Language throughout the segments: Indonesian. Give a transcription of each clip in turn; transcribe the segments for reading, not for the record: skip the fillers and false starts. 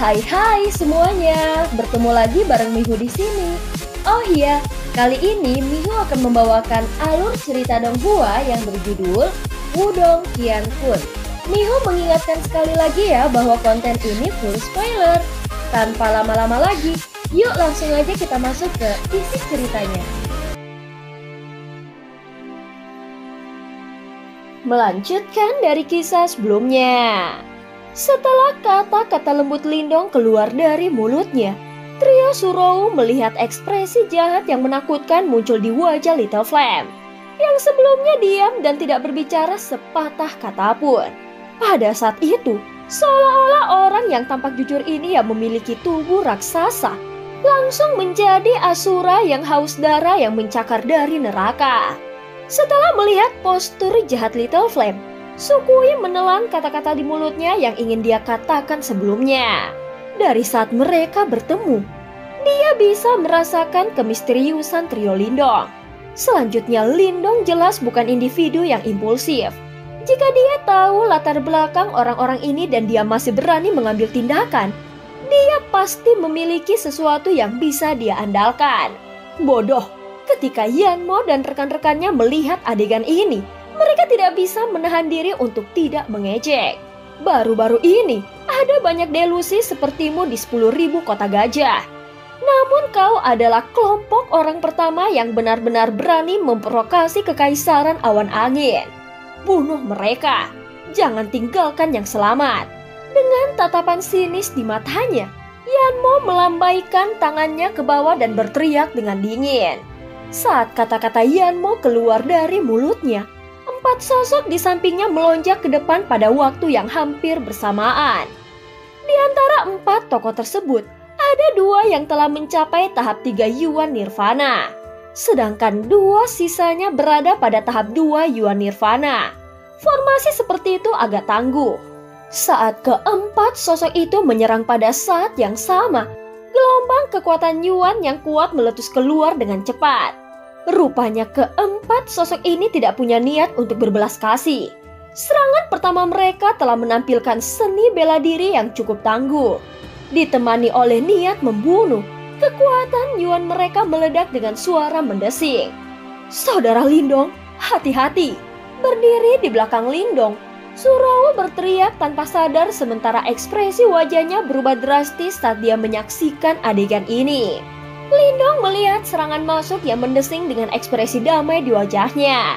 Hai semuanya, bertemu lagi bareng Mihu di sini. Oh iya, kali ini Mihu akan membawakan alur cerita Donghua yang berjudul Wudong Qiankun. Mihu mengingatkan sekali lagi ya bahwa konten ini full spoiler. Tanpa lama-lama lagi, yuk langsung aja kita masuk ke isi ceritanya. Melanjutkan dari kisah sebelumnya. Setelah kata-kata lembut Lindong keluar dari mulutnya, trio Surou melihat ekspresi jahat yang menakutkan muncul di wajah Little Flame, yang sebelumnya diam dan tidak berbicara sepatah kata pun. Pada saat itu, seolah-olah orang yang tampak jujur ini yang memiliki tubuh raksasa, langsung menjadi asura yang haus darah yang mencakar dari neraka. Setelah melihat postur jahat Little Flame, Sukui menelan kata-kata di mulutnya yang ingin dia katakan sebelumnya. Dari saat mereka bertemu, dia bisa merasakan kemisteriusan trio Lindong. Selanjutnya, Lindong jelas bukan individu yang impulsif. Jika dia tahu latar belakang orang-orang ini dan dia masih berani mengambil tindakan, dia pasti memiliki sesuatu yang bisa dia andalkan. Bodoh, ketika Yanmo dan rekan-rekannya melihat adegan ini, mereka tidak bisa menahan diri untuk tidak mengejek. Baru-baru ini, ada banyak delusi sepertimu di 10.000 kota gajah. Namun kau adalah kelompok orang pertama yang benar-benar berani memprovokasi kekaisaran awan angin. Bunuh mereka, jangan tinggalkan yang selamat. Dengan tatapan sinis di matanya, Yanmo melambaikan tangannya ke bawah dan berteriak dengan dingin. Saat kata-kata Yanmo keluar dari mulutnya, 4 sosok di sampingnya melonjak ke depan pada waktu yang hampir bersamaan. Di antara 4 tokoh tersebut, ada 2 yang telah mencapai tahap 3 Yuan Nirvana. Sedangkan 2 sisanya berada pada tahap 2 Yuan Nirvana. Formasi seperti itu agak tangguh. Saat keempat sosok itu menyerang pada saat yang sama, gelombang kekuatan Yuan yang kuat meletus keluar dengan cepat. Rupanya keempat sosok ini tidak punya niat untuk berbelas kasih. Serangan pertama mereka telah menampilkan seni bela diri yang cukup tangguh. Ditemani oleh niat membunuh, kekuatan Yuan mereka meledak dengan suara mendesing. Saudara Lindong, hati-hati! Berdiri di belakang Lindong, Surou berteriak tanpa sadar sementara ekspresi wajahnya berubah drastis saat dia menyaksikan adegan ini. Lindong melihat serangan masuk yang mendesing dengan ekspresi damai di wajahnya.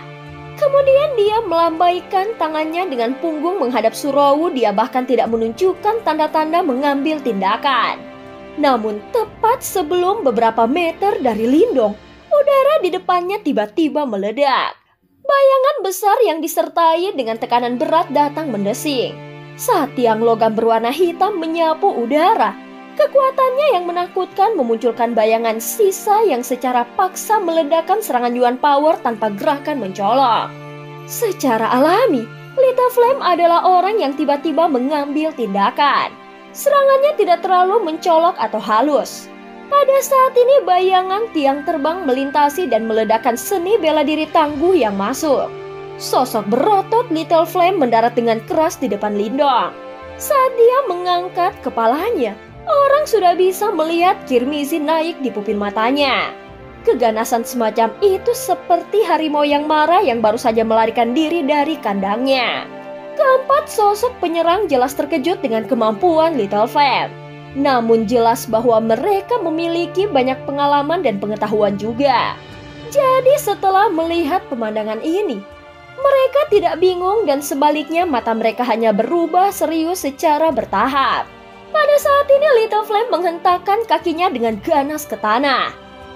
Kemudian dia melambaikan tangannya dengan punggung menghadap Surou. Dia bahkan tidak menunjukkan tanda-tanda mengambil tindakan. Namun tepat sebelum beberapa meter dari Lindong, udara di depannya tiba-tiba meledak. Bayangan besar yang disertai dengan tekanan berat datang mendesing. Saat tiang logam berwarna hitam menyapu udara, kekuatannya yang menakutkan memunculkan bayangan sisa yang secara paksa meledakkan serangan Yuan Power tanpa gerakan mencolok. Secara alami, Little Flame adalah orang yang tiba-tiba mengambil tindakan. Serangannya tidak terlalu mencolok atau halus. Pada saat ini bayangan tiang terbang melintasi dan meledakkan seni bela diri tangguh yang masuk. Sosok berotot Little Flame mendarat dengan keras di depan Lindong. Saat dia mengangkat kepalanya, orang sudah bisa melihat kirmizi naik di pupil matanya. Keganasan semacam itu seperti harimau yang marah yang baru saja melarikan diri dari kandangnya. Keempat sosok penyerang jelas terkejut dengan kemampuan Little Flame. Namun jelas bahwa mereka memiliki banyak pengalaman dan pengetahuan juga. Jadi setelah melihat pemandangan ini, mereka tidak bingung dan sebaliknya mata mereka hanya berubah serius secara bertahap. Pada saat ini Little Flame menghentakkan kakinya dengan ganas ke tanah.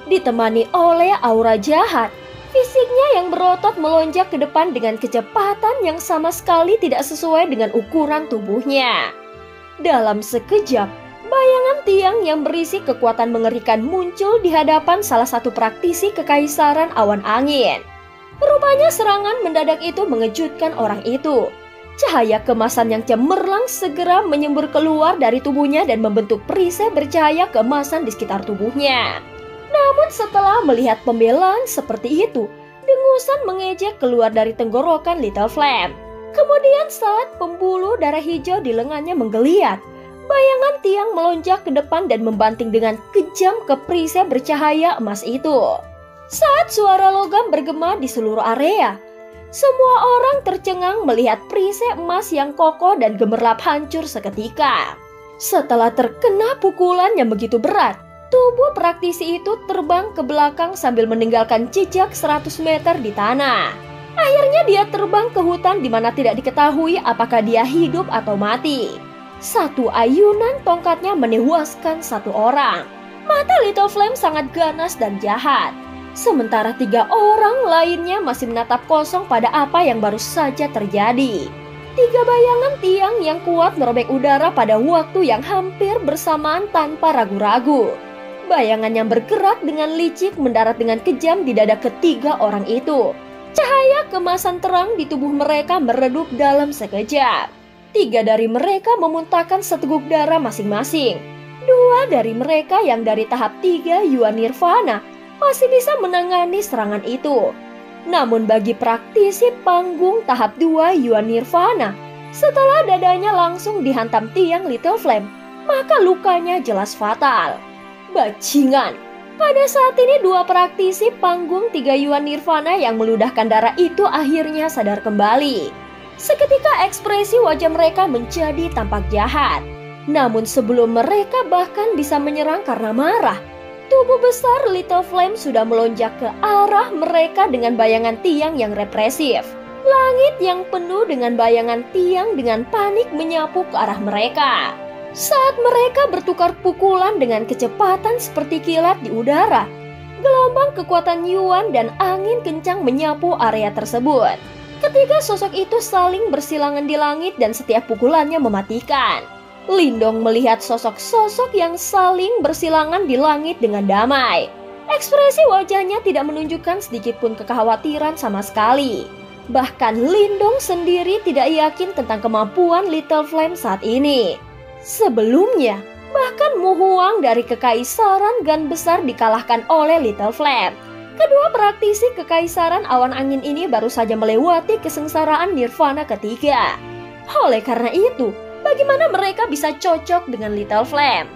Ditemani oleh aura jahat, fisiknya yang berotot melonjak ke depan dengan kecepatan yang sama sekali tidak sesuai dengan ukuran tubuhnya. Dalam sekejap, bayangan tiang yang berisi kekuatan mengerikan muncul di hadapan salah satu praktisi kekaisaran awan angin. Rupanya serangan mendadak itu mengejutkan orang itu. Cahaya kemasan yang cemerlang segera menyembur keluar dari tubuhnya dan membentuk perisai bercahaya keemasan di sekitar tubuhnya. Namun setelah melihat pembelaan seperti itu, dengusan mengejek keluar dari tenggorokan Little Flame. Kemudian saat pembuluh darah hijau di lengannya menggeliat, Bayangan tiang melonjak ke depan dan membanting dengan kejam ke perisai bercahaya emas itu. Saat suara logam bergema di seluruh area, semua orang tercengang melihat perisai emas yang kokoh dan gemerlap hancur seketika. Setelah terkena pukulan yang begitu berat, tubuh praktisi itu terbang ke belakang sambil meninggalkan jejak 100 meter di tanah. Akhirnya dia terbang ke hutan di mana tidak diketahui apakah dia hidup atau mati. Satu ayunan tongkatnya menewaskan satu orang. Mata Little Flame sangat ganas dan jahat. Sementara 3 orang lainnya masih menatap kosong pada apa yang baru saja terjadi. 3 bayangan tiang yang kuat merobek udara pada waktu yang hampir bersamaan tanpa ragu-ragu. Bayangan yang bergerak dengan licik mendarat dengan kejam di dada ketiga orang itu. Cahaya kemasan terang di tubuh mereka meredup dalam sekejap. 3 dari mereka memuntahkan seteguk darah masing-masing. 2 dari mereka yang dari tahap 3 Yuan Nirvana masih bisa menangani serangan itu. Namun bagi praktisi panggung tahap 2 Yuan Nirvana, setelah dadanya langsung dihantam tiang Little Flame, maka lukanya jelas fatal. Bajingan! Pada saat ini 2 praktisi panggung 3 Yuan Nirvana yang meludahkan darah itu akhirnya sadar kembali. Seketika ekspresi wajah mereka menjadi tampak jahat. Namun sebelum mereka bahkan bisa menyerang karena marah, tubuh besar Little Flame sudah melonjak ke arah mereka dengan bayangan tiang yang represif. Langit yang penuh dengan bayangan tiang dengan panik menyapu ke arah mereka. Saat mereka bertukar pukulan dengan kecepatan seperti kilat di udara, gelombang kekuatan Yuan dan angin kencang menyapu area tersebut. Ketiga sosok itu saling bersilangan di langit dan setiap pukulannya mematikan. Lindong melihat sosok-sosok yang saling bersilangan di langit dengan damai. Ekspresi wajahnya tidak menunjukkan sedikitpun kekhawatiran sama sekali. Bahkan Lindong sendiri tidak yakin tentang kemampuan Little Flame saat ini. Sebelumnya, bahkan Mu Huang dari Kekaisaran Gan Besar dikalahkan oleh Little Flame. Kedua praktisi Kekaisaran Awan Angin ini baru saja melewati kesengsaraan Nirvana ketiga. Oleh karena itu, bagaimana mereka bisa cocok dengan Little Flame?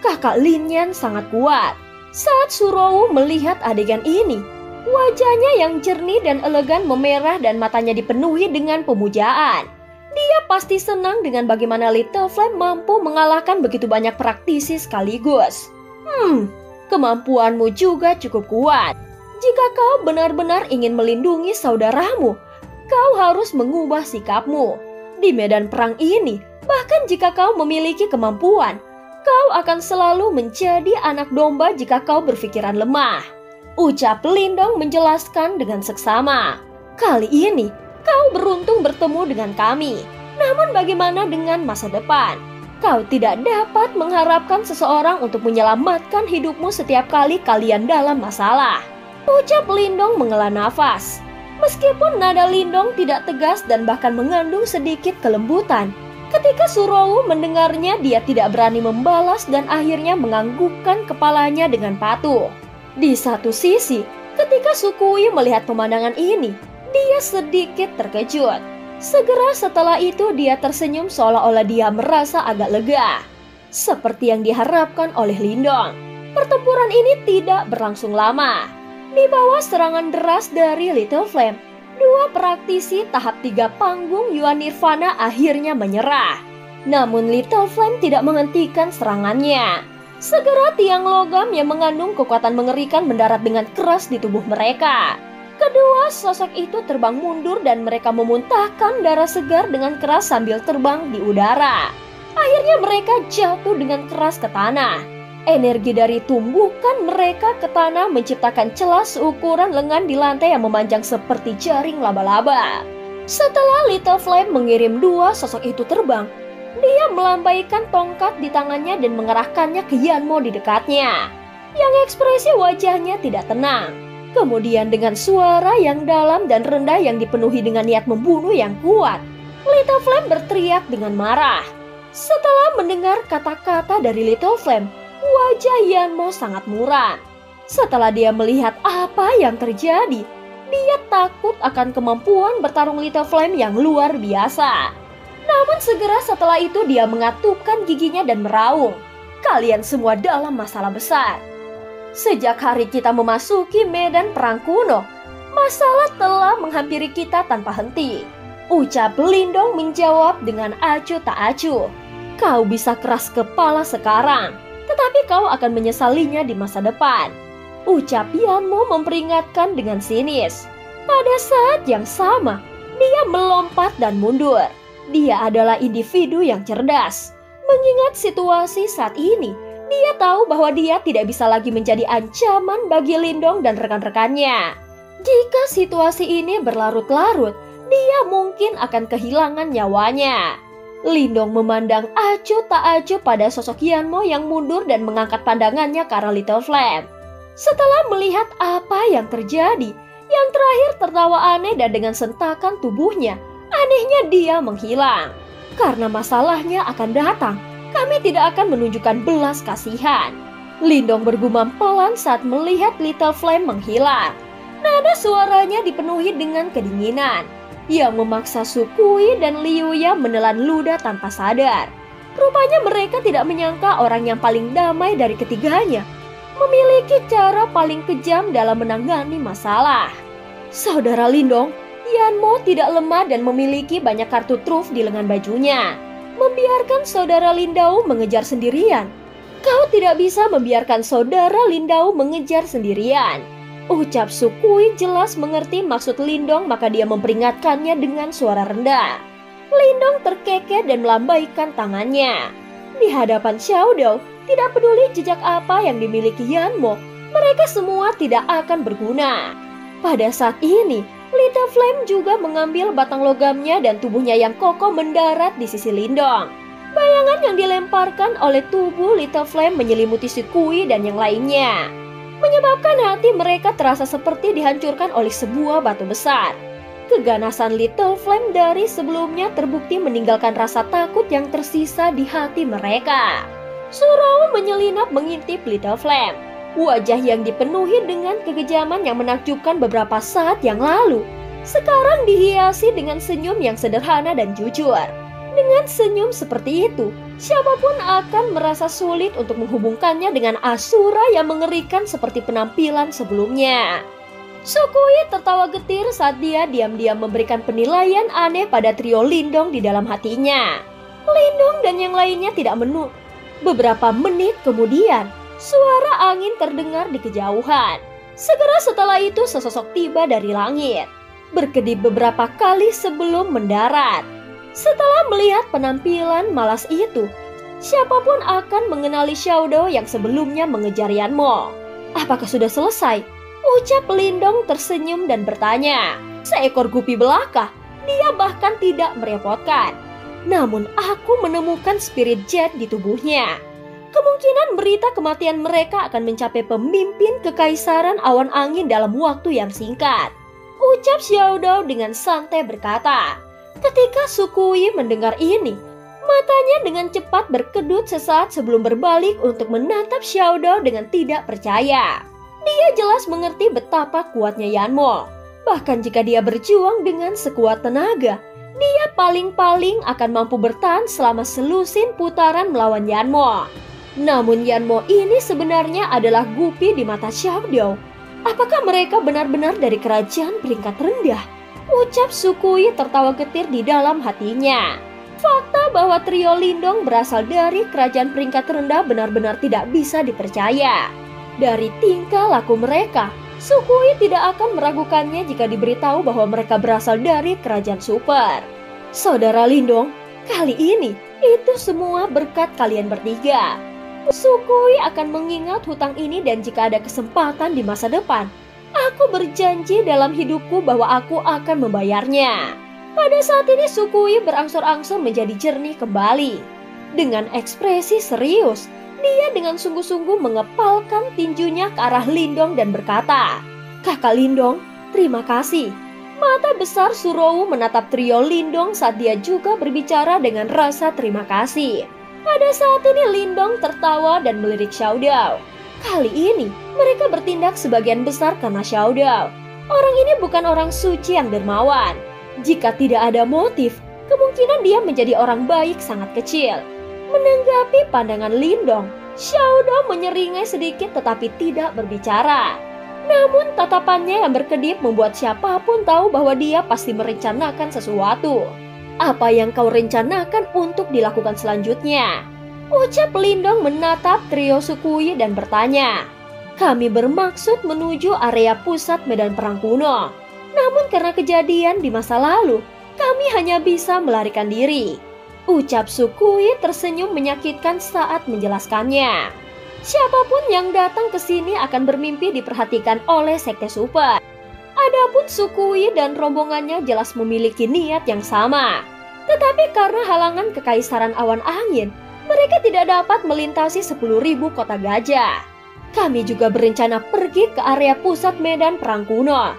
Kakak Lin Yan sangat kuat. Saat Surowu melihat adegan ini, wajahnya yang jernih dan elegan memerah dan matanya dipenuhi dengan pemujaan. Dia pasti senang dengan bagaimana Little Flame mampu mengalahkan begitu banyak praktisi sekaligus. Kemampuanmu juga cukup kuat. Jika kau benar-benar ingin melindungi saudaramu, kau harus mengubah sikapmu. Di medan perang ini, bahkan jika kau memiliki kemampuan, kau akan selalu menjadi anak domba jika kau berpikiran lemah. Ucap Lindong menjelaskan dengan seksama. Kali ini, kau beruntung bertemu dengan kami. Namun bagaimana dengan masa depan? Kau tidak dapat mengharapkan seseorang untuk menyelamatkan hidupmu setiap kali kalian dalam masalah. Ucap Lindong menghela nafas. Meskipun nada Lindong tidak tegas dan bahkan mengandung sedikit kelembutan, ketika Surowu mendengarnya dia tidak berani membalas dan akhirnya menganggukkan kepalanya dengan patuh. Di satu sisi, ketika Sukui melihat pemandangan ini, dia sedikit terkejut. Segera setelah itu dia tersenyum seolah-olah dia merasa agak lega. Seperti yang diharapkan oleh Lindong, pertempuran ini tidak berlangsung lama. Di bawah serangan deras dari Little Flame, 2 praktisi tahap 3 panggung Yuan Nirvana akhirnya menyerah. Namun Little Flame tidak menghentikan serangannya. Segera tiang logam yang mengandung kekuatan mengerikan mendarat dengan keras di tubuh mereka. Kedua sosok itu terbang mundur dan mereka memuntahkan darah segar dengan keras sambil terbang di udara. Akhirnya mereka jatuh dengan keras ke tanah. Energi dari tumbukan mereka ke tanah menciptakan celah seukuran lengan di lantai yang memanjang seperti jaring laba-laba. Setelah Little Flame mengirim 2 sosok itu terbang, dia melambaikan tongkat di tangannya dan mengerahkannya ke Yanmo di dekatnya, yang ekspresi wajahnya tidak tenang. Kemudian dengan suara yang dalam dan rendah yang dipenuhi dengan niat membunuh yang kuat, Little Flame berteriak dengan marah. Setelah mendengar kata-kata dari Little Flame, wajah Yanmo sangat muram. Setelah dia melihat apa yang terjadi, dia takut akan kemampuan bertarung Little Flame yang luar biasa. Namun segera setelah itu dia mengatupkan giginya dan meraung, "Kalian semua dalam masalah besar. Sejak hari kita memasuki medan perang kuno, masalah telah menghampiri kita tanpa henti." Ucap Lindong menjawab dengan acuh tak acuh. "Kau bisa keras kepala sekarang, tetapi kau akan menyesalinya di masa depan." Ucap Yanmo memperingatkan dengan sinis. Pada saat yang sama, dia melompat dan mundur. Dia adalah individu yang cerdas. Mengingat situasi saat ini, dia tahu bahwa dia tidak bisa lagi menjadi ancaman bagi Lindong dan rekan-rekannya. Jika situasi ini berlarut-larut, dia mungkin akan kehilangan nyawanya. Lindong memandang acuh tak acuh pada sosok Yanmo yang mundur dan mengangkat pandangannya ke arah Little Flame. Setelah melihat apa yang terjadi, yang terakhir tertawa aneh dan dengan sentakan tubuhnya, anehnya dia menghilang. "Karena masalahnya akan datang, kami tidak akan menunjukkan belas kasihan." Lindong bergumam pelan saat melihat Little Flame menghilang. Nada suaranya dipenuhi dengan kedinginan yang memaksa Sukui dan Liuya menelan ludah tanpa sadar. Rupanya mereka tidak menyangka orang yang paling damai dari ketiganya memiliki cara paling kejam dalam menangani masalah. "Saudara Lindong, Yanmo tidak lemah dan memiliki banyak kartu truf di lengan bajunya. Membiarkan saudara Lindau mengejar sendirian. Kau tidak bisa membiarkan saudara Lindau mengejar sendirian." Ucap Sukui jelas mengerti maksud Lindong, maka dia memperingatkannya dengan suara rendah. Lindong terkekeh dan melambaikan tangannya. Di hadapan Xiaodou, tidak peduli jejak apa yang dimiliki Yanmo, mereka semua tidak akan berguna. Pada saat ini, Little Flame juga mengambil batang logamnya dan tubuhnya yang kokoh mendarat di sisi Lindong. Bayangan yang dilemparkan oleh tubuh Little Flame menyelimuti Sukui dan yang lainnya, menyebabkan hati mereka terasa seperti dihancurkan oleh sebuah batu besar. Keganasan Little Flame dari sebelumnya terbukti meninggalkan rasa takut yang tersisa di hati mereka. Surau menyelinap mengintip Little Flame. Wajah yang dipenuhi dengan kekejaman yang menakjubkan beberapa saat yang lalu, sekarang dihiasi dengan senyum yang sederhana dan jujur. Dengan senyum seperti itu, siapapun akan merasa sulit untuk menghubungkannya dengan Asura yang mengerikan seperti penampilan sebelumnya. Sukui tertawa getir saat dia diam-diam memberikan penilaian aneh pada trio Lindong di dalam hatinya. Lindong dan yang lainnya tidak menurut. Beberapa menit kemudian, suara angin terdengar di kejauhan. Segera setelah itu sesosok tiba dari langit, berkedip beberapa kali sebelum mendarat. Setelah melihat penampilan malas itu, siapapun akan mengenali Xiaodou yang sebelumnya mengejar Yanmo. "Apakah sudah selesai?" Ucap Lindong tersenyum dan bertanya. Seekor gupi belaka, dia bahkan tidak merepotkan. Namun aku menemukan spirit jet di tubuhnya. Kemungkinan berita kematian mereka akan mencapai pemimpin kekaisaran awan angin dalam waktu yang singkat. Ucap Xiaodou dengan santai berkata. Ketika Sukui mendengar ini, matanya dengan cepat berkedut sesaat sebelum berbalik untuk menatap Xiaodou dengan tidak percaya. Dia jelas mengerti betapa kuatnya Yanmo. Bahkan jika dia berjuang dengan sekuat tenaga, dia paling-paling akan mampu bertahan selama selusin putaran melawan Yanmo. Namun Yanmo ini sebenarnya adalah gupi di mata Xiaodou. Apakah mereka benar-benar dari kerajaan peringkat rendah? Ucap Sukui tertawa getir di dalam hatinya. Fakta bahwa trio Lindong berasal dari kerajaan peringkat rendah benar-benar tidak bisa dipercaya. Dari tingkah laku mereka, Sukui tidak akan meragukannya jika diberitahu bahwa mereka berasal dari kerajaan super. Saudara Lindong, kali ini itu semua berkat kalian bertiga. Sukui akan mengingat hutang ini dan jika ada kesempatan di masa depan, aku berjanji dalam hidupku bahwa aku akan membayarnya. Pada saat ini Sukui berangsur-angsur menjadi jernih kembali. Dengan ekspresi serius, dia dengan sungguh-sungguh mengepalkan tinjunya ke arah Lindong dan berkata, Kakak Lindong, terima kasih. Mata besar Surou menatap trio Lindong saat dia juga berbicara dengan rasa terima kasih. Pada saat ini Lindong tertawa dan melirik Xiaodou. Kali ini mereka bertindak sebagian besar karena Xiaodou. Orang ini bukan orang suci yang dermawan. Jika tidak ada motif, Kemungkinan dia menjadi orang baik sangat kecil. Menanggapi pandangan Lindong, Xiao Dao menyeringai sedikit tetapi tidak berbicara. Namun tatapannya yang berkedip membuat siapapun tahu bahwa dia pasti merencanakan sesuatu. Apa yang kau rencanakan untuk dilakukan selanjutnya? Ucap Lindong menatap trio Sukui dan bertanya. Kami bermaksud menuju area pusat medan perang kuno. Namun karena kejadian di masa lalu, kami hanya bisa melarikan diri. Ucap Sukui tersenyum menyakitkan saat menjelaskannya. Siapapun yang datang ke sini akan bermimpi diperhatikan oleh Sekte Super. Adapun Sukui dan rombongannya jelas memiliki niat yang sama. Tetapi karena halangan Kekaisaran Awan Angin, mereka tidak dapat melintasi 10.000 kota gajah. Kami juga berencana pergi ke area pusat medan perang kuno.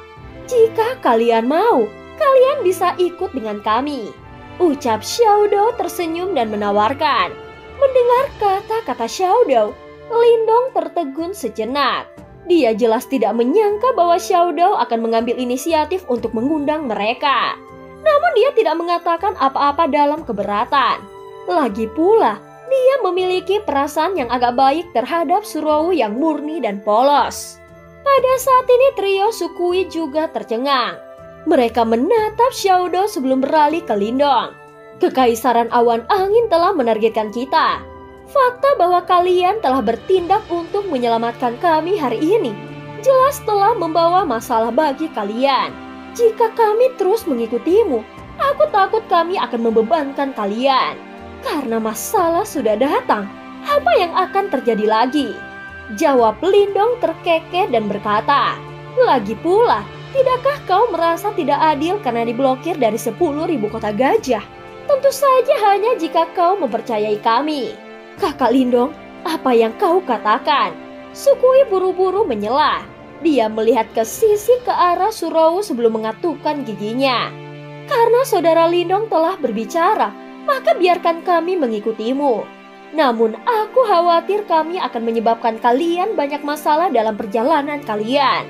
Jika kalian mau, kalian bisa ikut dengan kami. Ucap Xiao Dao tersenyum dan menawarkan. Mendengar kata-kata Xiao Dao, Lindong tertegun sejenak. Dia jelas tidak menyangka bahwa Xiao Dao akan mengambil inisiatif untuk mengundang mereka. Namun dia tidak mengatakan apa-apa dalam keberatan. Lagi pula, dia memiliki perasaan yang agak baik terhadap Surowu yang murni dan polos. Pada saat ini trio Sukui juga tercengang. Mereka menatap Xiao Dao sebelum beralih ke Lindong. Kekaisaran Awan Angin telah menargetkan kita. Fakta bahwa kalian telah bertindak untuk menyelamatkan kami hari ini jelas telah membawa masalah bagi kalian. Jika kami terus mengikutimu, aku takut kami akan membebankan kalian. Karena masalah sudah datang, apa yang akan terjadi lagi? Jawab Lindong terkekeh dan berkata, lagi pula, tidakkah kau merasa tidak adil karena diblokir dari 10.000 kota gajah? Tentu saja hanya jika kau mempercayai kami. Kakak Lindong, apa yang kau katakan? Sukui buru-buru menyela. Dia melihat ke sisi ke arah Surowu sebelum mengatupkan giginya. Karena saudara Lindong telah berbicara, maka biarkan kami mengikutimu. Namun aku khawatir kami akan menyebabkan kalian banyak masalah dalam perjalanan kalian.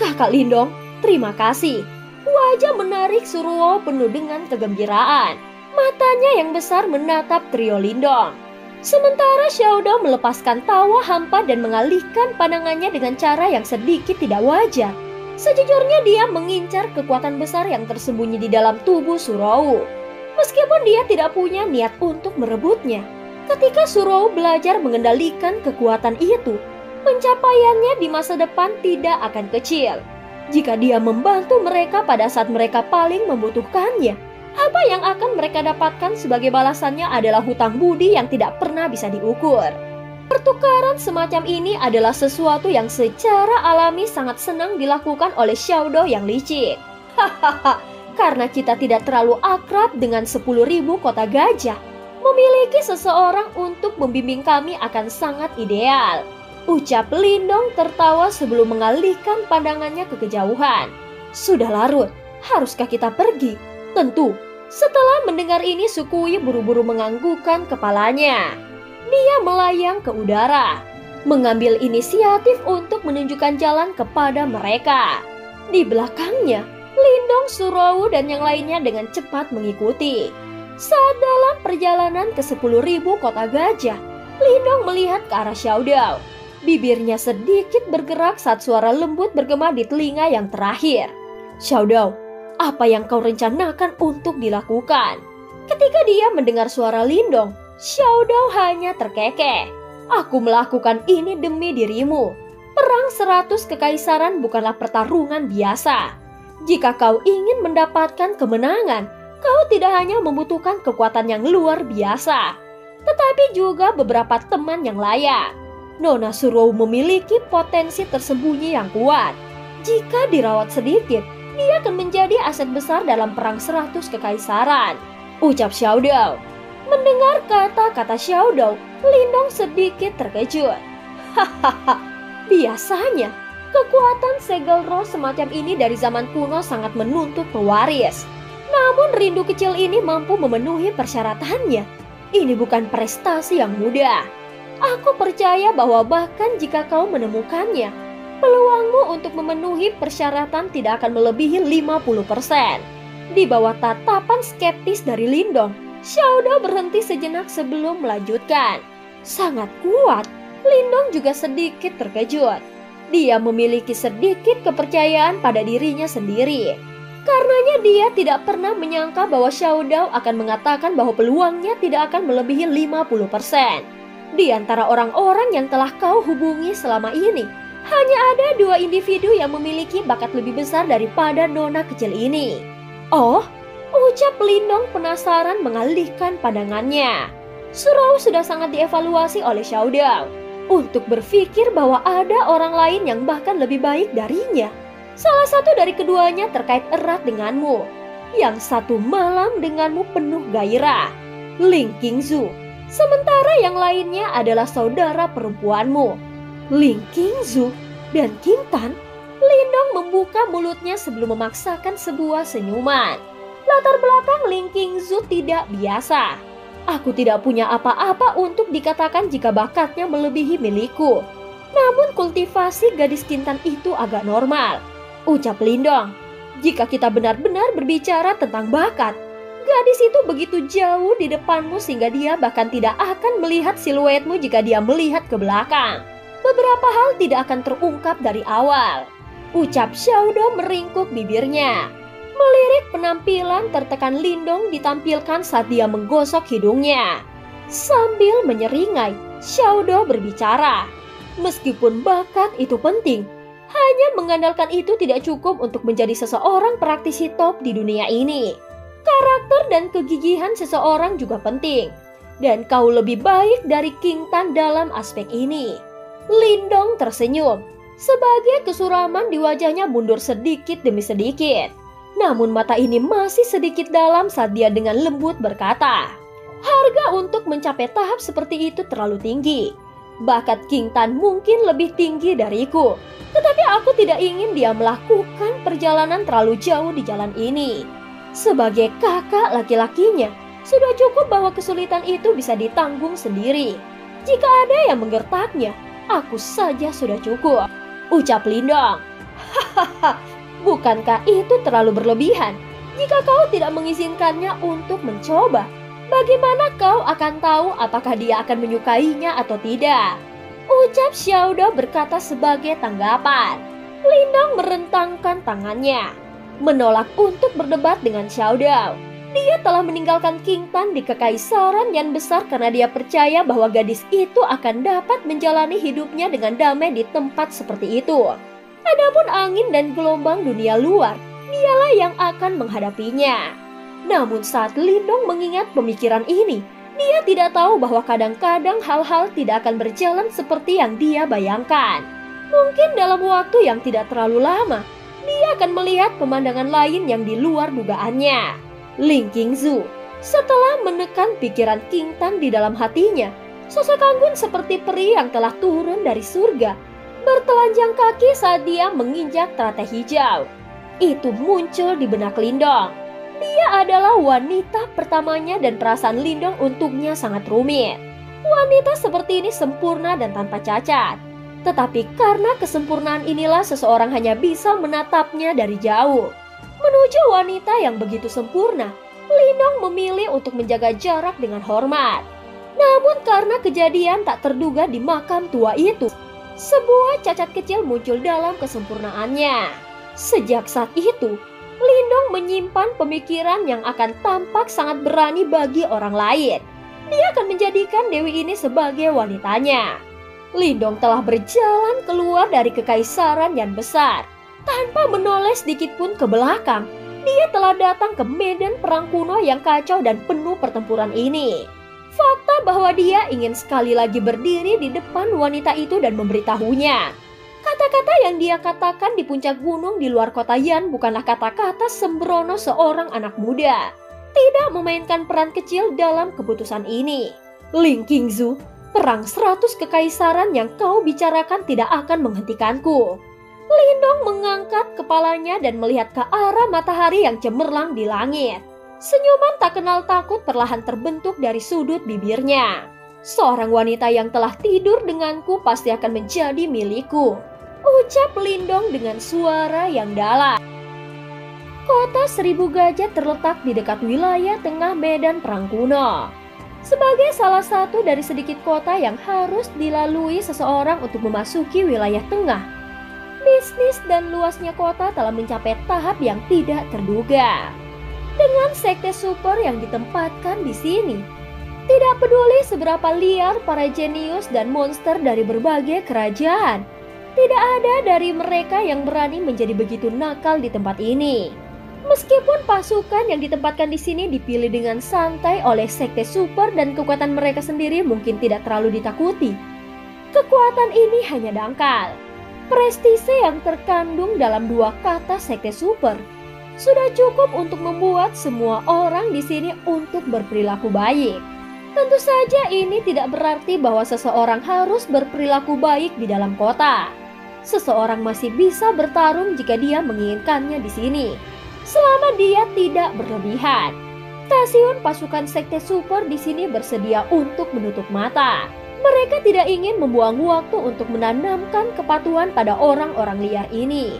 Kakak Lindong, terima kasih. Wajah menarik Surowu penuh dengan kegembiraan. Matanya yang besar menatap trio Lindong. Sementara Xiao Dao melepaskan tawa hampa dan mengalihkan pandangannya dengan cara yang sedikit tidak wajar. Sejujurnya dia mengincar kekuatan besar yang tersembunyi di dalam tubuh Surowu. Meskipun dia tidak punya niat untuk merebutnya, ketika Surowu belajar mengendalikan kekuatan itu, pencapaiannya di masa depan tidak akan kecil. Jika dia membantu mereka pada saat mereka paling membutuhkannya, apa yang akan mereka dapatkan sebagai balasannya adalah hutang budi yang tidak pernah bisa diukur. Pertukaran semacam ini adalah sesuatu yang secara alami sangat senang dilakukan oleh Xiao Dao yang licik. Hahaha, karena kita tidak terlalu akrab dengan 10.000 kota gajah, memiliki seseorang untuk membimbing kami akan sangat ideal. Ucap Lindong tertawa sebelum mengalihkan pandangannya ke kejauhan. Sudah larut, haruskah kita pergi? Tentu. Setelah mendengar ini, Sukui buru-buru menganggukkan kepalanya. Dia melayang ke udara, mengambil inisiatif untuk menunjukkan jalan kepada mereka. Di belakangnya, Lindong, Surowu, dan yang lainnya dengan cepat mengikuti. Saat dalam perjalanan ke 10.000 kota gajah, Lindong melihat ke arah Xiao Dao. Bibirnya sedikit bergerak saat suara lembut bergema di telinga yang terakhir. Xiao Dao, apa yang kau rencanakan untuk dilakukan? Ketika dia mendengar suara Lindong, Xiao Dao hanya terkekeh. Aku melakukan ini demi dirimu. Perang 100 kekaisaran bukanlah pertarungan biasa. Jika kau ingin mendapatkan kemenangan, kau tidak hanya membutuhkan kekuatan yang luar biasa, tetapi juga beberapa teman yang layak. Nona Surowu memiliki potensi tersembunyi yang kuat. Jika dirawat sedikit, dia akan menjadi aset besar dalam perang 100 kekaisaran. Ucap Xiao Dao. Mendengar kata-kata Xiao Dao, Lindong sedikit terkejut. Hahaha, biasanya kekuatan segel roh semacam ini dari zaman kuno sangat menuntut pewaris. Namun rindu kecil ini mampu memenuhi persyaratannya. Ini bukan prestasi yang mudah. Aku percaya bahwa bahkan jika kau menemukannya, peluangmu untuk memenuhi persyaratan tidak akan melebihi 50%. Di bawah tatapan skeptis dari Lindong, Xiao Dao berhenti sejenak sebelum melanjutkan. Sangat kuat, Lindong juga sedikit terkejut. Dia memiliki sedikit kepercayaan pada dirinya sendiri. Karenanya dia tidak pernah menyangka bahwa Xiao Dao akan mengatakan bahwa peluangnya tidak akan melebihi 50%. Di antara orang-orang yang telah kau hubungi selama ini, hanya ada 2 individu yang memiliki bakat lebih besar daripada nona kecil ini. Oh, ucap Lindong penasaran mengalihkan pandangannya. Surau sudah sangat dievaluasi oleh Xiao Dao untuk berpikir bahwa ada orang lain yang bahkan lebih baik darinya. Salah satu dari keduanya terkait erat denganmu. Yang satu malam denganmu penuh gairah, Ling Qingzu. Sementara yang lainnya adalah saudara perempuanmu, Ling Qingzu dan Qingtan. Lindong membuka mulutnya sebelum memaksakan sebuah senyuman. Latar belakang Ling Qingzu tidak biasa. Aku tidak punya apa-apa untuk dikatakan jika bakatnya melebihi milikku. Namun kultivasi gadis Qingtan itu agak normal, ucap Lindong. Jika kita benar-benar berbicara tentang bakat, gadis itu begitu jauh di depanmu sehingga dia bahkan tidak akan melihat siluetmu jika dia melihat ke belakang. Beberapa hal tidak akan terungkap dari awal, ucap Xiao Dao meringkuk bibirnya. Melirik penampilan tertekan Lindong ditampilkan saat dia menggosok hidungnya. Sambil menyeringai, Xiao Dao berbicara. Meskipun bakat itu penting, hanya mengandalkan itu tidak cukup untuk menjadi seseorang praktisi top di dunia ini. Karakter dan kegigihan seseorang juga penting, dan kau lebih baik dari Qingtan dalam aspek ini. Lindong tersenyum. Sebagai kesuraman di wajahnya mundur sedikit demi sedikit. Namun mata ini masih sedikit dalam saat dia dengan lembut berkata, harga untuk mencapai tahap seperti itu terlalu tinggi. Bakat Qingtan mungkin lebih tinggi dariku, tetapi aku tidak ingin dia melakukan perjalanan terlalu jauh di jalan ini. Sebagai kakak laki-lakinya, sudah cukup bahwa kesulitan itu bisa ditanggung sendiri. Jika ada yang menggertaknya, aku saja sudah cukup, ucap Lindong. Hahaha, bukankah itu terlalu berlebihan? Jika kau tidak mengizinkannya untuk mencoba, bagaimana kau akan tahu apakah dia akan menyukainya atau tidak? Ucap Xiao Dao berkata sebagai tanggapan. Lindong merentangkan tangannya, menolak untuk berdebat dengan Xiao Dao. Dia telah meninggalkan Qingtan di kekaisaran yang besar karena dia percaya bahwa gadis itu akan dapat menjalani hidupnya dengan damai di tempat seperti itu. Adapun angin dan gelombang dunia luar, dialah yang akan menghadapinya. Namun saat Lindong mengingat pemikiran ini, dia tidak tahu bahwa kadang-kadang hal-hal tidak akan berjalan seperti yang dia bayangkan. Mungkin dalam waktu yang tidak terlalu lama, dia akan melihat pemandangan lain yang di luar dugaannya. Ling Qingzu, setelah menekan pikiran Qingtan di dalam hatinya, sosok anggun seperti peri yang telah turun dari surga, bertelanjang kaki saat dia menginjak teratai hijau. Itu muncul di benak Lindong. Dia adalah wanita pertamanya dan perasaan Lindong untuknya sangat rumit. Wanita seperti ini sempurna dan tanpa cacat. Tetapi karena kesempurnaan inilah seseorang hanya bisa menatapnya dari jauh. Menuju wanita yang begitu sempurna, Lindong memilih untuk menjaga jarak dengan hormat. Namun karena kejadian tak terduga di makam tua itu, sebuah cacat kecil muncul dalam kesempurnaannya. Sejak saat itu, Lindong menyimpan pemikiran yang akan tampak sangat berani bagi orang lain. Dia akan menjadikan Dewi ini sebagai wanitanya. Lindong telah berjalan keluar dari kekaisaran yang besar. Tanpa menoleh sedikit pun ke belakang, dia telah datang ke medan perang kuno yang kacau dan penuh pertempuran ini. Fakta bahwa dia ingin sekali lagi berdiri di depan wanita itu dan memberitahunya. Kata-kata yang dia katakan di puncak gunung di luar kota Yan bukanlah kata-kata sembrono seorang anak muda. Tidak memainkan peran kecil dalam keputusan ini. Ling Qingzu, perang 100 kekaisaran yang kau bicarakan tidak akan menghentikanku. Lindong mengangkat kepalanya dan melihat ke arah matahari yang cemerlang di langit. Senyuman tak kenal takut perlahan terbentuk dari sudut bibirnya. Seorang wanita yang telah tidur denganku pasti akan menjadi milikku, ucap Lindong dengan suara yang dalam. Kota Seribu Gajah terletak di dekat wilayah tengah medan perang kuno. Sebagai salah satu dari sedikit kota yang harus dilalui seseorang untuk memasuki wilayah tengah, bisnis dan luasnya kota telah mencapai tahap yang tidak terduga. Dengan sekte super yang ditempatkan di sini, tidak peduli seberapa liar para jenius dan monster dari berbagai kerajaan, tidak ada dari mereka yang berani menjadi begitu nakal di tempat ini. Meskipun pasukan yang ditempatkan di sini dipilih dengan santai oleh sekte super dan kekuatan mereka sendiri mungkin tidak terlalu ditakuti, kekuatan ini hanya dangkal. Prestise yang terkandung dalam dua kata sekte super sudah cukup untuk membuat semua orang di sini untuk berperilaku baik. Tentu saja ini tidak berarti bahwa seseorang harus berperilaku baik di dalam kota. Seseorang masih bisa bertarung jika dia menginginkannya di sini, selama dia tidak berlebihan. Stasiun pasukan sekte super di sini bersedia untuk menutup mata. Mereka tidak ingin membuang waktu untuk menanamkan kepatuhan pada orang-orang liar ini.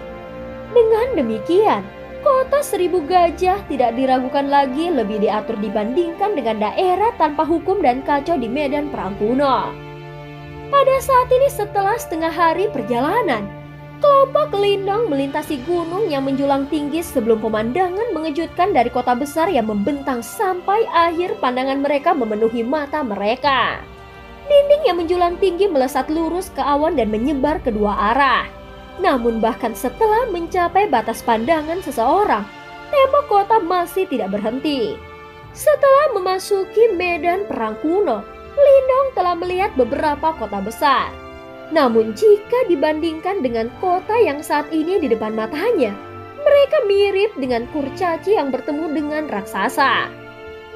Dengan demikian, Kota Seribu Gajah tidak diragukan lagi lebih diatur dibandingkan dengan daerah tanpa hukum dan kacau di medan perang kuno. Pada saat ini setelah setengah hari perjalanan, kelompok Lindong melintasi gunung yang menjulang tinggi sebelum pemandangan mengejutkan dari kota besar yang membentang sampai akhir pandangan mereka memenuhi mata mereka. Dinding yang menjulang tinggi melesat lurus ke awan dan menyebar kedua arah. Namun bahkan setelah mencapai batas pandangan seseorang, tembok kota masih tidak berhenti. Setelah memasuki medan perang kuno, Lindong telah melihat beberapa kota besar. Namun jika dibandingkan dengan kota yang saat ini di depan matanya, mereka mirip dengan kurcaci yang bertemu dengan raksasa.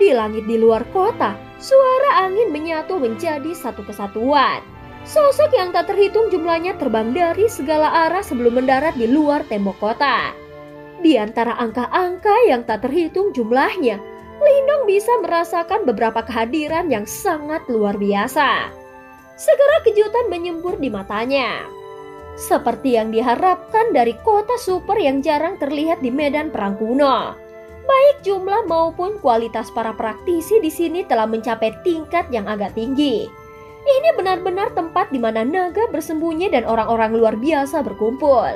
Di langit di luar kota, suara angin menyatu menjadi satu kesatuan. Sosok yang tak terhitung jumlahnya terbang dari segala arah sebelum mendarat di luar tembok kota. Di antara angka-angka yang tak terhitung jumlahnya, Lindong bisa merasakan beberapa kehadiran yang sangat luar biasa. Segera kejutan menyembur di matanya. Seperti yang diharapkan dari kota super yang jarang terlihat di medan perang kuno. Baik jumlah maupun kualitas para praktisi di sini telah mencapai tingkat yang agak tinggi. Ini benar-benar tempat di mana naga bersembunyi dan orang-orang luar biasa berkumpul.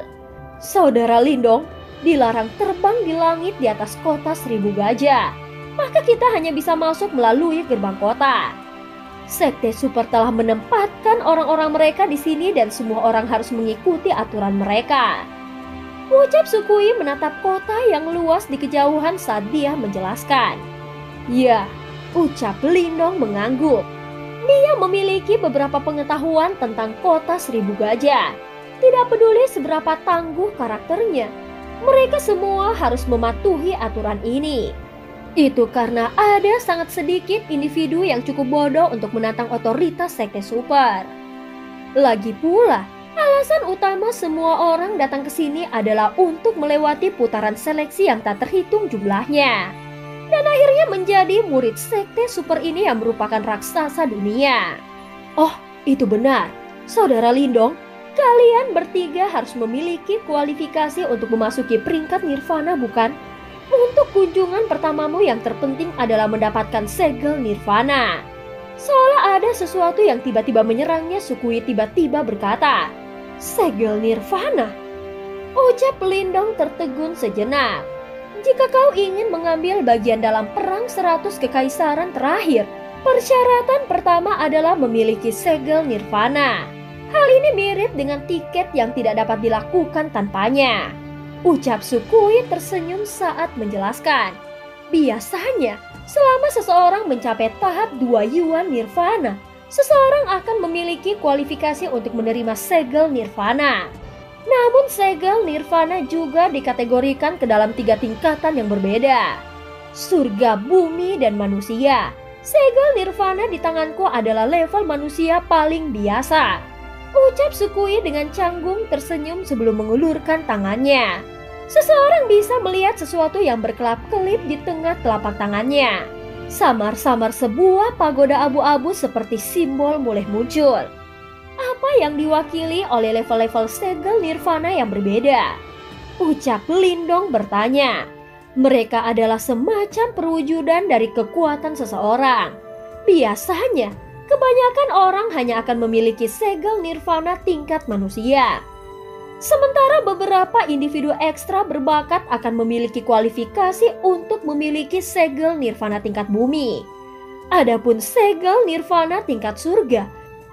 Saudara Lindong dilarang terbang di langit di atas kota Seribu Gajah. Maka kita hanya bisa masuk melalui gerbang kota. Sekte super telah menempatkan orang-orang mereka di sini dan semua orang harus mengikuti aturan mereka. Ucap Sukui menatap kota yang luas di kejauhan saat dia menjelaskan. Ya, ucap Lindong mengangguk. Dia memiliki beberapa pengetahuan tentang kota Seribu Gajah. Tidak peduli seberapa tangguh karakternya, mereka semua harus mematuhi aturan ini. Itu karena ada sangat sedikit individu yang cukup bodoh untuk menantang otoritas sekte super. Lagi pula, alasan utama semua orang datang ke sini adalah untuk melewati putaran seleksi yang tak terhitung jumlahnya. Dan akhirnya menjadi murid sekte super ini yang merupakan raksasa dunia. Oh, itu benar. Saudara Lindong, kalian bertiga harus memiliki kualifikasi untuk memasuki peringkat nirvana, bukan? Untuk kunjungan pertamamu yang terpenting adalah mendapatkan segel nirvana. Seolah ada sesuatu yang tiba-tiba menyerangnya, Sukui tiba-tiba berkata, segel nirvana? Ucap Lindong tertegun sejenak. Jika kau ingin mengambil bagian dalam perang 100 kekaisaran terakhir, persyaratan pertama adalah memiliki segel nirvana. Hal ini mirip dengan tiket yang tidak dapat dilakukan tanpanya. Ucap Sukui tersenyum saat menjelaskan. Biasanya, selama seseorang mencapai tahap 2 Yuan Nirvana, seseorang akan memiliki kualifikasi untuk menerima segel Nirvana. Namun segel Nirvana juga dikategorikan ke dalam 3 tingkatan yang berbeda. Surga, bumi, dan manusia. Segel Nirvana di tanganku adalah level manusia paling biasa. Ucap Sukui dengan canggung tersenyum sebelum mengulurkan tangannya. Seseorang bisa melihat sesuatu yang berkelap-kelip di tengah telapak tangannya. Samar-samar sebuah pagoda abu-abu seperti simbol mulai muncul. Apa yang diwakili oleh level-level segel nirvana yang berbeda? Ucap Lindong bertanya. Mereka adalah semacam perwujudan dari kekuatan seseorang. Biasanya, kebanyakan orang hanya akan memiliki segel nirvana tingkat manusia. Sementara beberapa individu ekstra berbakat akan memiliki kualifikasi untuk memiliki segel nirvana tingkat bumi. Adapun segel nirvana tingkat surga,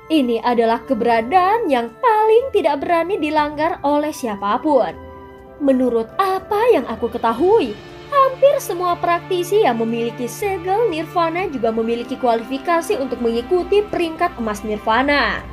ini adalah keberadaan yang paling tidak berani dilanggar oleh siapapun. Menurut apa yang aku ketahui, hampir semua praktisi yang memiliki segel nirvana juga memiliki kualifikasi untuk mengikuti peringkat emas nirvana.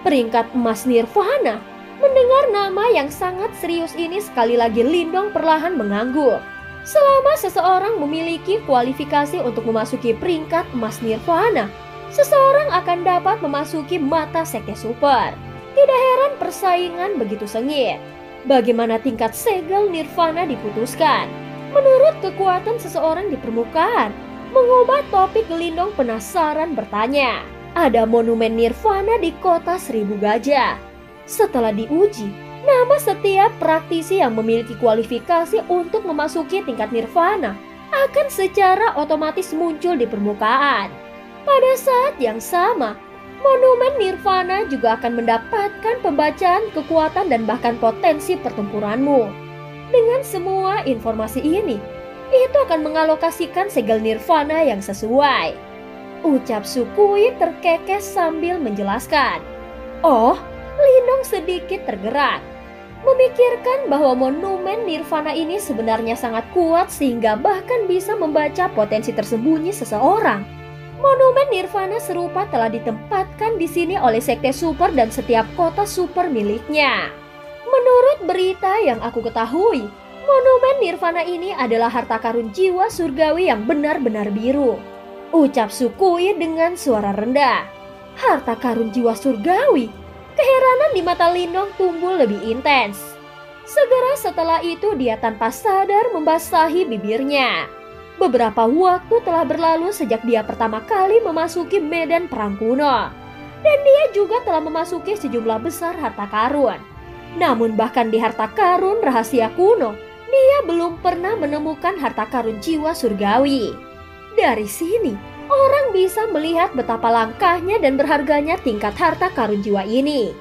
Peringkat emas nirvana. Mendengar nama yang sangat serius ini, sekali lagi Lindong perlahan mengangguk. Selama seseorang memiliki kualifikasi untuk memasuki peringkat emas nirvana, seseorang akan dapat memasuki mata sekte super. Tidak heran persaingan begitu sengit. Bagaimana tingkat segel nirvana diputuskan? Menurut kekuatan seseorang di permukaan. Mengubah topik, Lindong penasaran bertanya. Ada monumen nirvana di kota Seribu Gajah. Setelah diuji, nama setiap praktisi yang memiliki kualifikasi untuk memasuki tingkat nirvana akan secara otomatis muncul di permukaan. Pada saat yang sama, monumen nirvana juga akan mendapatkan pembacaan kekuatan dan bahkan potensi pertempuranmu. Dengan semua informasi ini, itu akan mengalokasikan segel nirvana yang sesuai. Ucap Sukui terkekeh sambil menjelaskan. Oh, Lindong sedikit tergerak. Memikirkan bahwa monumen nirvana ini sebenarnya sangat kuat sehingga bahkan bisa membaca potensi tersembunyi seseorang. Monumen nirvana serupa telah ditempatkan di sini oleh sekte super dan setiap kota super miliknya. Menurut berita yang aku ketahui, monumen nirvana ini adalah harta karun jiwa surgawi yang benar-benar biru. Ucap Sukui dengan suara rendah. Harta karun jiwa surgawi? Keheranan di mata Lindong tumbuh lebih intens. Segera setelah itu dia tanpa sadar membasahi bibirnya. Beberapa waktu telah berlalu sejak dia pertama kali memasuki medan perang kuno. Dan dia juga telah memasuki sejumlah besar harta karun. Namun bahkan di harta karun rahasia kuno, dia belum pernah menemukan harta karun jiwa surgawi. Dari sini, orang bisa melihat betapa langkahnya dan berharganya tingkat harta karun jiwa ini.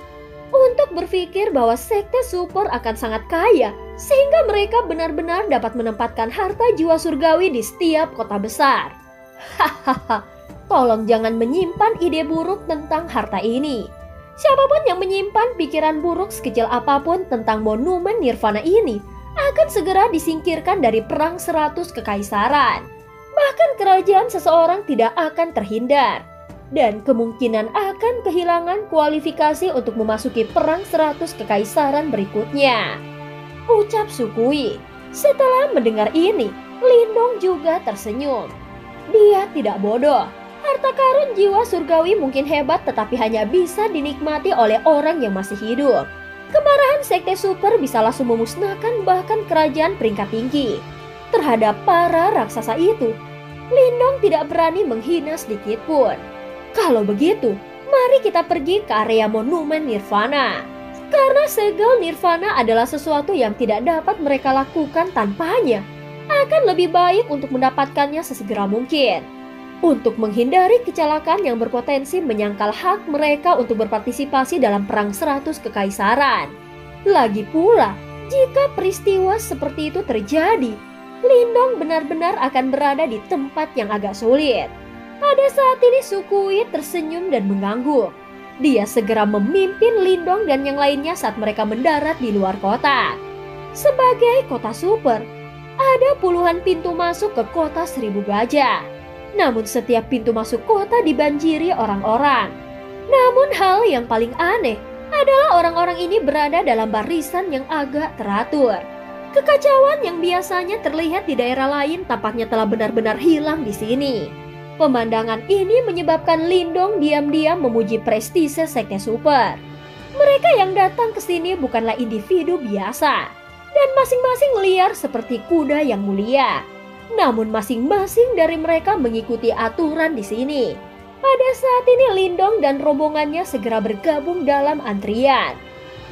Untuk berpikir bahwa sekte super akan sangat kaya, sehingga mereka benar-benar dapat menempatkan harta jiwa surgawi di setiap kota besar. Hahaha, tolong jangan menyimpan ide buruk tentang harta ini. Siapapun yang menyimpan pikiran buruk sekecil apapun tentang monumen nirvana ini akan segera disingkirkan dari perang 100 kekaisaran. Bahkan kerajaan seseorang tidak akan terhindar. Dan kemungkinan akan kehilangan kualifikasi untuk memasuki perang 100 kekaisaran berikutnya. Ucap Sukui. Setelah mendengar ini, Lindong juga tersenyum. Dia tidak bodoh. Harta karun jiwa surgawi mungkin hebat tetapi hanya bisa dinikmati oleh orang yang masih hidup. Kemarahan sekte super bisa langsung memusnahkan bahkan kerajaan peringkat tinggi. Terhadap para raksasa itu, Lindong tidak berani menghina sedikit pun. Kalau begitu, mari kita pergi ke area monumen nirvana. Karena segel nirvana adalah sesuatu yang tidak dapat mereka lakukan tanpanya. Akan lebih baik untuk mendapatkannya sesegera mungkin. Untuk menghindari kecelakaan yang berpotensi menyangkal hak mereka untuk berpartisipasi dalam perang 100 kekaisaran. Lagi pula, jika peristiwa seperti itu terjadi, Lindong benar-benar akan berada di tempat yang agak sulit. Pada saat ini Sukui tersenyum dan mengangguk. Dia segera memimpin Lindong dan yang lainnya saat mereka mendarat di luar kota. Sebagai kota super, ada puluhan pintu masuk ke kota Seribu Gajah. Namun setiap pintu masuk kota dibanjiri orang-orang. Namun hal yang paling aneh adalah orang-orang ini berada dalam barisan yang agak teratur. Kekacauan yang biasanya terlihat di daerah lain tampaknya telah benar-benar hilang di sini. Pemandangan ini menyebabkan Lindong diam-diam memuji prestise sekte super. Mereka yang datang ke sini bukanlah individu biasa, dan masing-masing liar seperti kuda yang mulia. Namun masing-masing dari mereka mengikuti aturan di sini. Pada saat ini Lindong dan rombongannya segera bergabung dalam antrian.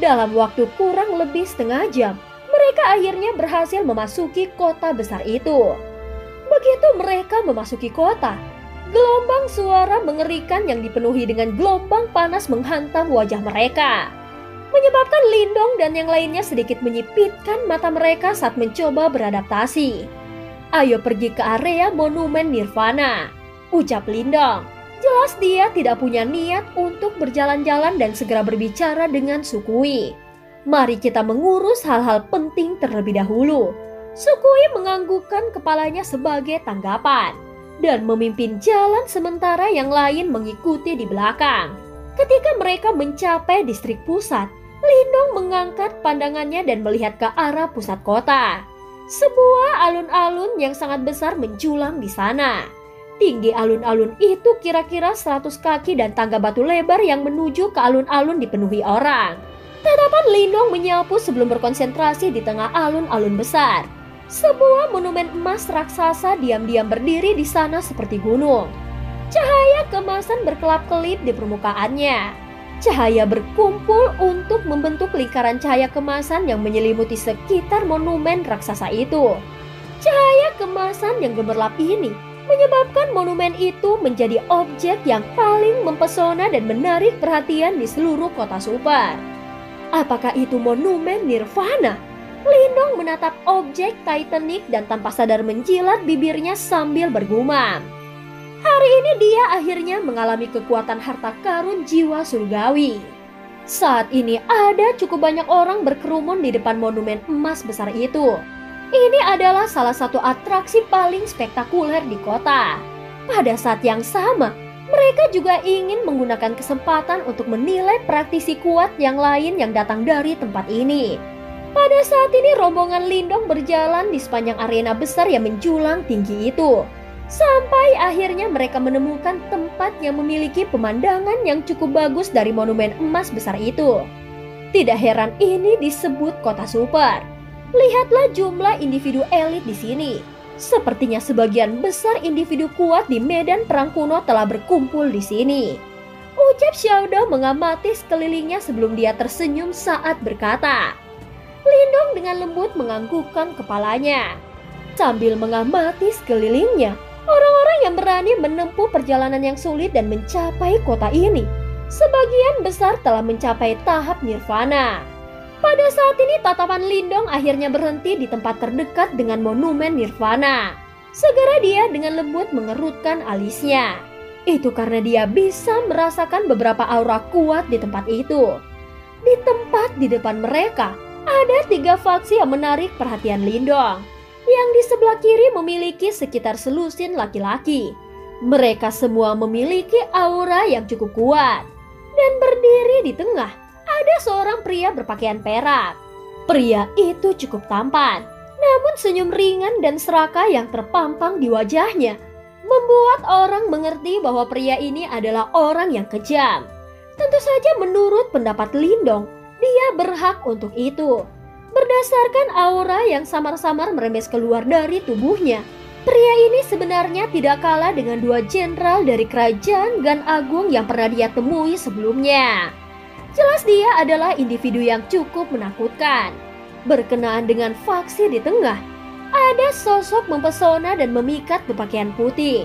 Dalam waktu kurang lebih setengah jam, mereka akhirnya berhasil memasuki kota besar itu. Begitu mereka memasuki kota, gelombang suara mengerikan yang dipenuhi dengan gelombang panas menghantam wajah mereka, menyebabkan Lindong dan yang lainnya sedikit menyipitkan mata mereka saat mencoba beradaptasi. "Ayo pergi ke area monumen Nirvana," ucap Lindong. Jelas dia tidak punya niat untuk berjalan-jalan dan segera berbicara dengan Sukui. "Mari kita mengurus hal-hal penting terlebih dahulu." Sukui menganggukkan kepalanya sebagai tanggapan dan memimpin jalan sementara yang lain mengikuti di belakang. Ketika mereka mencapai distrik pusat, Lindong mengangkat pandangannya dan melihat ke arah pusat kota. Sebuah alun-alun yang sangat besar menjulang di sana. Tinggi alun-alun itu kira-kira 100 kaki dan tangga batu lebar yang menuju ke alun-alun dipenuhi orang. Tatapan Lindong menyapu sebelum berkonsentrasi di tengah alun-alun besar. Sebuah monumen emas raksasa diam-diam berdiri di sana seperti gunung. Cahaya kemasan berkelap-kelip di permukaannya. Cahaya berkumpul untuk membentuk lingkaran cahaya kemasan yang menyelimuti sekitar monumen raksasa itu. Cahaya kemasan yang gemerlap ini menyebabkan monumen itu menjadi objek yang paling mempesona dan menarik perhatian di seluruh kota super. Apakah itu monumen Nirvana? Lindong menatap objek Titanic dan tanpa sadar menjilat bibirnya sambil bergumam. Hari ini dia akhirnya mengalami kekuatan harta karun jiwa surgawi. Saat ini ada cukup banyak orang berkerumun di depan monumen emas besar itu. Ini adalah salah satu atraksi paling spektakuler di kota. Pada saat yang sama, mereka juga ingin menggunakan kesempatan untuk menilai praktisi kuat yang lain yang datang dari tempat ini. Pada saat ini rombongan Lindong berjalan di sepanjang arena besar yang menjulang tinggi itu. Sampai akhirnya mereka menemukan tempat yang memiliki pemandangan yang cukup bagus dari monumen emas besar itu. Tidak heran ini disebut kota super. Lihatlah jumlah individu elit di sini. Sepertinya sebagian besar individu kuat di medan perang kuno telah berkumpul di sini. Ucap Xiaoda mengamati sekelilingnya sebelum dia tersenyum saat berkata. Lindong dengan lembut menganggukkan kepalanya. Sambil mengamati sekelilingnya, orang-orang yang berani menempuh perjalanan yang sulit dan mencapai kota ini, sebagian besar telah mencapai tahap nirvana. Pada saat ini tatapan Lindong akhirnya berhenti di tempat terdekat dengan monumen nirvana. Segera dia dengan lembut mengerutkan alisnya. Itu karena dia bisa merasakan beberapa aura kuat di tempat itu. Di tempat di depan mereka, ada 3 faksi yang menarik perhatian Lindong. Yang di sebelah kiri memiliki sekitar selusin laki-laki. Mereka semua memiliki aura yang cukup kuat. Dan berdiri di tengah, ada seorang pria berpakaian perak. Pria itu cukup tampan, namun senyum ringan dan serakah yang terpampang di wajahnya membuat orang mengerti bahwa pria ini adalah orang yang kejam. Tentu saja menurut pendapat Lindong, dia berhak untuk itu. Berdasarkan aura yang samar-samar merembes keluar dari tubuhnya, pria ini sebenarnya tidak kalah dengan 2 jenderal dari kerajaan Gan Agung yang pernah dia temui sebelumnya. Jelas dia adalah individu yang cukup menakutkan. Berkenaan dengan faksi di tengah, ada sosok mempesona dan memikat berpakaian putih.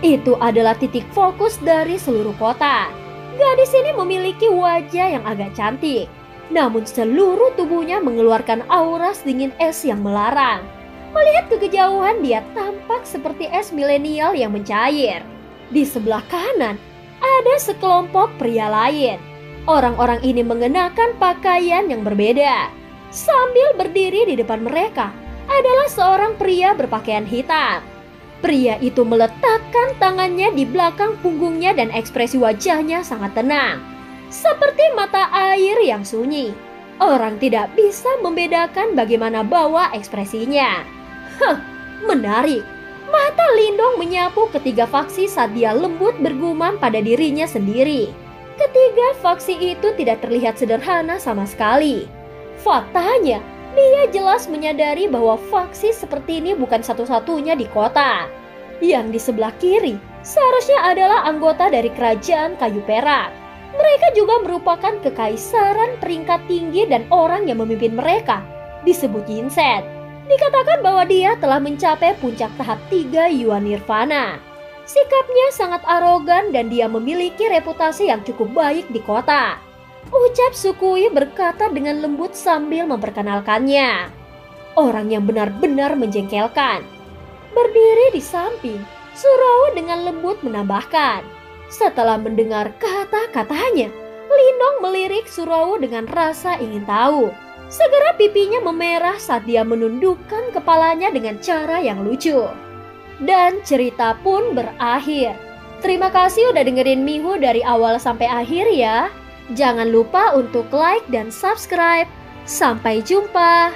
Itu adalah titik fokus dari seluruh kota. Gadis ini memiliki wajah yang agak cantik, namun seluruh tubuhnya mengeluarkan aura sedingin es yang melarang. Melihat ke kejauhan, dia tampak seperti es milenial yang mencair. Di sebelah kanan, ada sekelompok pria lain. Orang-orang ini mengenakan pakaian yang berbeda. Sambil berdiri di depan mereka, adalah seorang pria berpakaian hitam. Pria itu meletakkan tangannya di belakang punggungnya dan ekspresi wajahnya sangat tenang. Seperti mata air yang sunyi. Orang tidak bisa membedakan bagaimana bawa ekspresinya. Menarik. Mata Lindong menyapu ketiga faksi saat dia lembut bergumam pada dirinya sendiri. Ketiga faksi itu tidak terlihat sederhana sama sekali. Faktanya, dia jelas menyadari bahwa faksi seperti ini bukan satu-satunya di kota. Yang di sebelah kiri seharusnya adalah anggota dari kerajaan kayu perak. Mereka juga merupakan kekaisaran peringkat tinggi dan orang yang memimpin mereka disebut Yinsen. Dikatakan bahwa dia telah mencapai puncak tahap 3 Yuan Nirvana. Sikapnya sangat arogan dan dia memiliki reputasi yang cukup baik di kota. Ucap Sukui berkata dengan lembut sambil memperkenalkannya. Orang yang benar-benar menjengkelkan. Berdiri di samping, Surao dengan lembut menambahkan. Setelah mendengar kata-katanya, Lindong melirik Surao dengan rasa ingin tahu. Segera pipinya memerah saat dia menundukkan kepalanya dengan cara yang lucu. Dan cerita pun berakhir. Terima kasih udah dengerin Miho dari awal sampai akhir ya. Jangan lupa untuk like dan subscribe. Sampai jumpa.